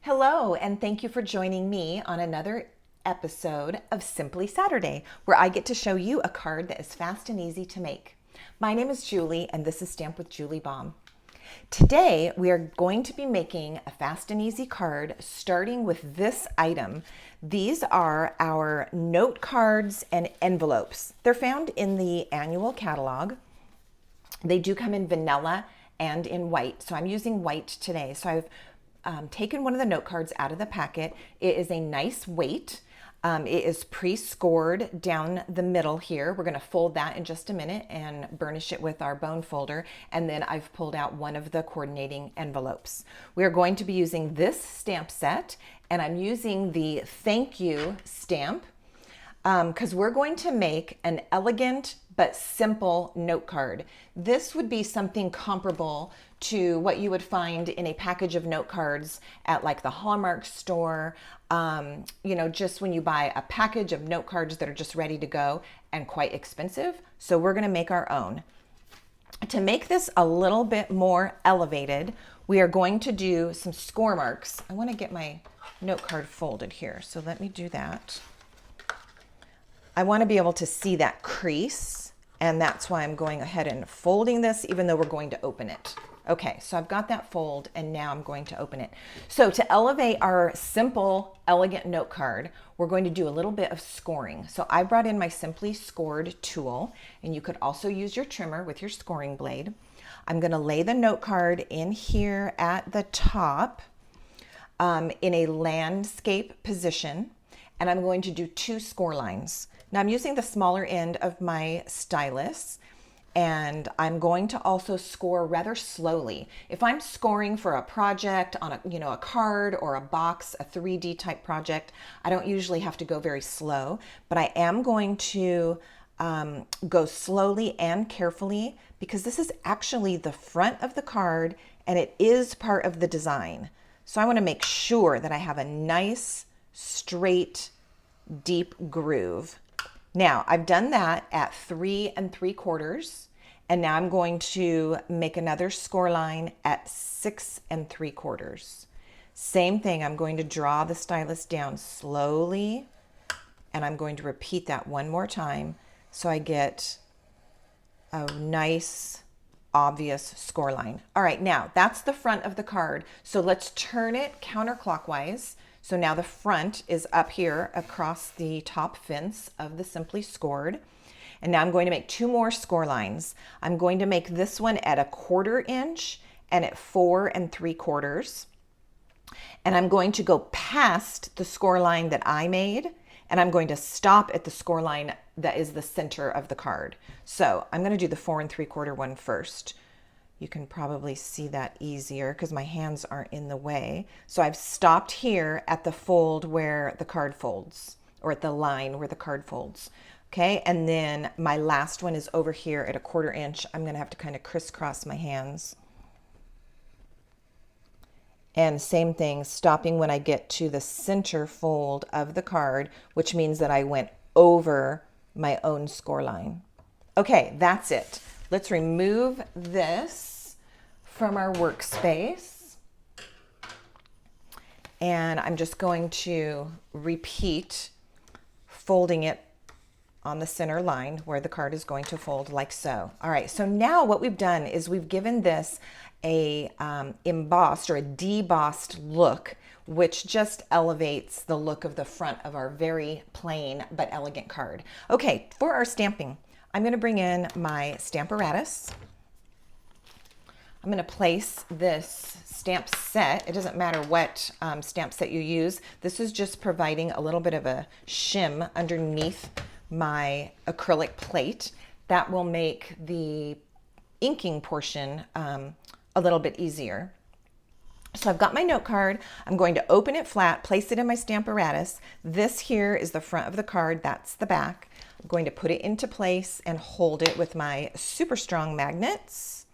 Hello, and thank you for joining me on another episode of Simply Saturday, where I get to show you a card that is fast and easy to make. My name is Julie, and this is Stamp with Julie Baum. Today, we are going to be making a fast and easy card, starting with this item. These are our note cards and envelopes. They're found in the annual catalog. They do come in vanilla and in white, so I'm using white today. So I've taken one of the note cards out of the packet. It is a nice weight. It is pre-scored down the middle here. We're going to fold that in just a minute and burnish it with our bone folder. And then I've pulled out one of the coordinating envelopes. We are going to be using this stamp set, and I'm using the thank you stamp because we're going to make an elegant but simple note card. This would be something comparable to what you would find in a package of note cards at like the Hallmark store. Just when you buy a package of note cards that are just ready to go and quite expensive. So we're going to make our own. To make this a little bit more elevated, we are going to do some score marks. I want to get my note card folded here, so let me do that. I want to be able to see that crease, and that's why I'm going ahead and folding this, even though we're going to open it. Okay, so I've got that fold, and now I'm going to open it. So to elevate our simple, elegant note card, we're going to do a little bit of scoring. So I brought in my Simply Scored tool, and you could also use your trimmer with your scoring blade. I'm going to lay the note card in here at the top in a landscape position, and I'm going to do 2 score lines. Now I'm using the smaller end of my stylus, and I'm going to also score rather slowly. If I'm scoring for a project on a card or a box, a 3D type project, I don't usually have to go very slow, but I am going to go slowly and carefully because this is actually the front of the card and it is part of the design. So I want to make sure that I have a nice, straight, deep groove. Now I've done that at 3 3/4, and now I'm going to make another score line at 6 3/4. Same thing, I'm going to draw the stylus down slowly, and I'm going to repeat that one more time so I get a nice, obvious score line. All right, now that's the front of the card. So let's turn it counterclockwise. So now the front is up here across the top fence of the Simply Scored. And now I'm going to make 2 more score lines. I'm going to make this one at 1/4 inch and at 4 3/4. And I'm going to go past the score line that I made, and I'm going to stop at the score line that is the center of the card. So I'm going to do the 4 3/4 one first. You can probably see that easier because my hands aren't in the way. So I've stopped here at the fold where the card folds, or at the line where the card folds. Okay, and then my last one is over here at 1/4 inch. I'm going to have to kind of crisscross my hands. And same thing, stopping when I get to the center fold of the card, which means that I went over my own score line. Okay, that's it. Let's remove this from our workspace. And I'm just going to repeat folding it on the center line where the card is going to fold like so. All right, so now what we've done is we've given this a embossed or a debossed look, which just elevates the look of the front of our very plain but elegant card. Okay, for our stamping, I'm going to bring in my Stamparatus. I'm going to place this stamp set. It doesn't matter what stamp set you use. This is just providing a little bit of a shim underneath my acrylic plate. That will make the inking portion a little bit easier. So I've got my note card. I'm going to open it flat, place it in my Stamparatus. This here is the front of the card. That's the back. I'm going to put it into place and hold it with my super strong magnets.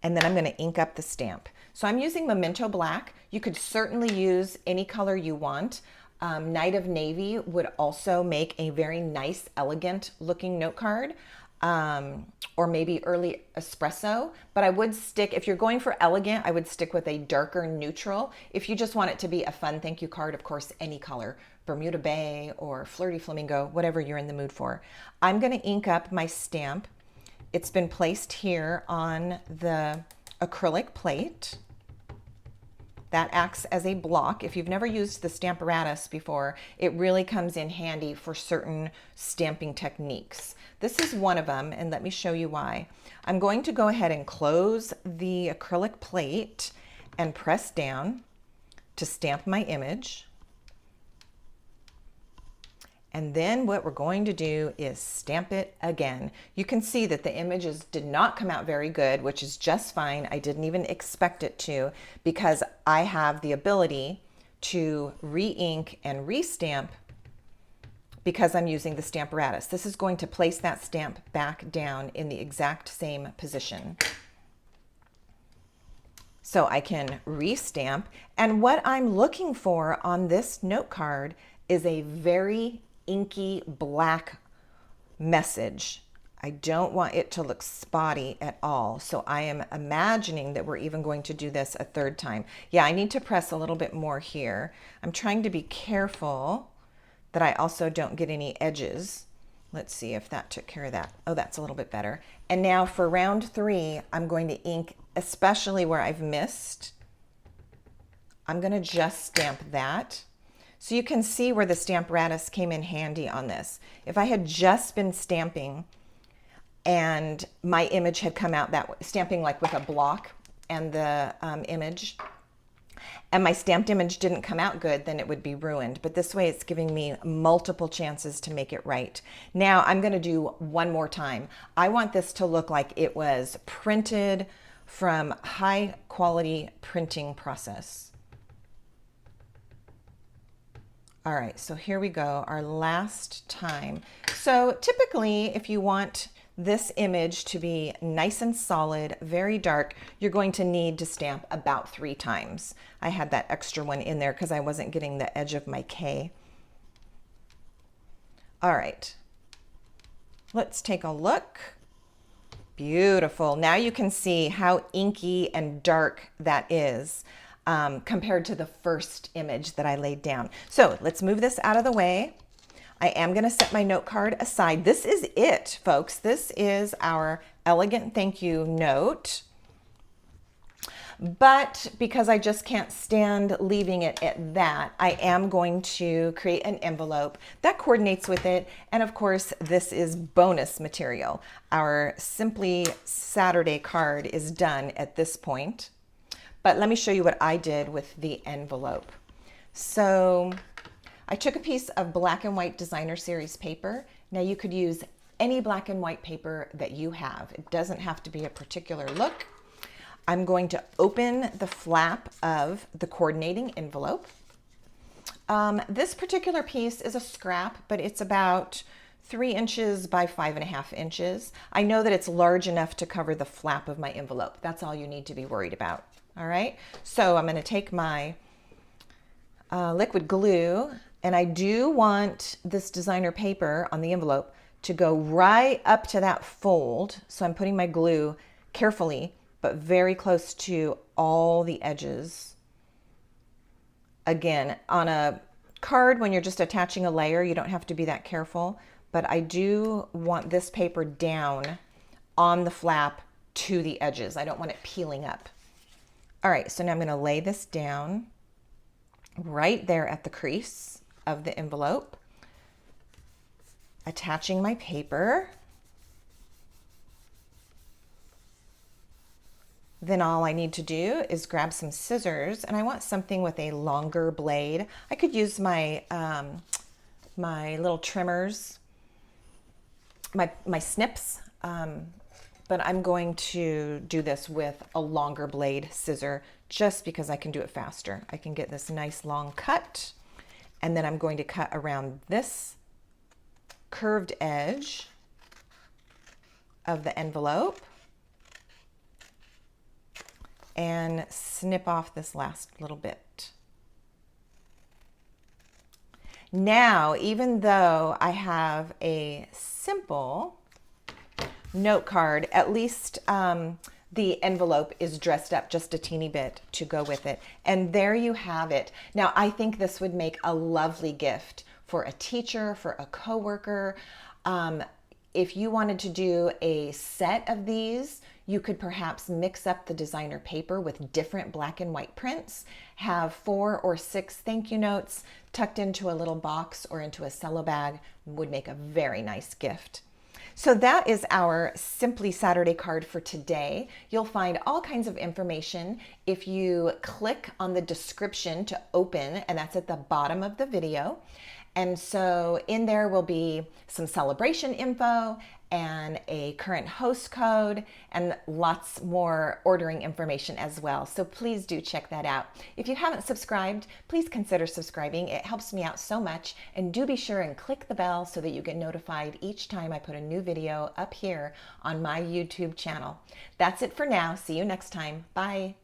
And then I'm going to ink up the stamp. So I'm using Memento Black. You could certainly use any color you want. Night of Navy would also make a very nice, elegant looking note card. or maybe early espresso, but I would stick, if you're going for elegant, I would stick with a darker neutral. If you just want it to be a fun thank you card, of course, any color, Bermuda Bay or Flirty Flamingo, whatever you're in the mood for. I'm gonna ink up my stamp. It's been placed here on the acrylic plate. That acts as a block. If you've never used the Stamparatus before, it really comes in handy for certain stamping techniques. This is one of them, and let me show you why. I'm going to go ahead and close the acrylic plate and press down to stamp my image. And then what we're going to do is stamp it again. You can see that the images did not come out very good, which is just fine. I didn't even expect it to, because I have the ability to re-ink and re-stamp because I'm using the Stamparatus. This is going to place that stamp back down in the exact same position. So I can re-stamp. And what I'm looking for on this note card is a very inky black message. I don't want it to look spotty at all. So I am imagining that we're even going to do this a third time. Yeah, I need to press a little bit more here. I'm trying to be careful that I also don't get any edges. Let's see if that took care of that. Oh, that's a little bit better. And now for round 3, I'm going to ink, especially where I've missed. I'm going to just stamp that. So you can see where the Stamparatus came in handy on this. If I had just been stamping and my image had come out that way, stamping like with a block and the image, and my stamped image didn't come out good, then it would be ruined. But this way it's giving me multiple chances to make it right. Now I'm going to do one more time. I want this to look like it was printed from high quality printing process. All right, so here we go, our last time. So typically, if you want this image to be nice and solid, very dark, you're going to need to stamp about 3 times. I had that extra one in there because I wasn't getting the edge of my K. All right, let's take a look. Beautiful. Now you can see how inky and dark that is. Compared to the first image that I laid down. So let's move this out of the way. I am going to set my note card aside. This is it, folks. This is our elegant thank you note. But because I just can't stand leaving it at that, I am going to create an envelope that coordinates with it. And of course, this is bonus material. Our Simply Saturday card is done at this point. But let me show you what I did with the envelope. So I took a piece of black and white designer series paper. Now you could use any black and white paper that you have. It doesn't have to be a particular look. I'm going to open the flap of the coordinating envelope. This particular piece is a scrap, but it's about 3 inches by 5.5 inches. I know that it's large enough to cover the flap of my envelope. That's all you need to be worried about. All right, so I'm going to take my liquid glue, and I do want this designer paper on the envelope to go right up to that fold. So I'm putting my glue carefully, but very close to all the edges. Again, on a card, when you're just attaching a layer, you don't have to be that careful, but I do want this paper down on the flap to the edges. I don't want it peeling up. All right, so now I'm going to lay this down right there at the crease of the envelope, attaching my paper. Then all I need to do is grab some scissors, and I want something with a longer blade. I could use my my little trimmers, my snips, but I'm going to do this with a longer blade scissor just because I can do it faster. I can get this nice long cut, and then I'm going to cut around this curved edge of the envelope and snip off this last little bit. Now, even though I have a simple note card, at least the envelope is dressed up just a teeny bit to go with it. And there you have it. Now, I think this would make a lovely gift for a teacher, for a coworker. If you wanted to do a set of these, you could perhaps mix up the designer paper with different black and white prints, have 4 or 6 thank you notes tucked into a little box or into a cello bag. Would make a very nice gift. So that is our Simply Saturday card for today. You'll find all kinds of information if you click on the description to open, and that's at the bottom of the video. And so in there will be some SaleABration info and a current host code and lots more ordering information as well. So please do check that out. If you haven't subscribed, please consider subscribing. It helps me out so much. And do be sure and click the bell so that you get notified each time I put a new video up here on my YouTube channel. That's it for now. See you next time. Bye.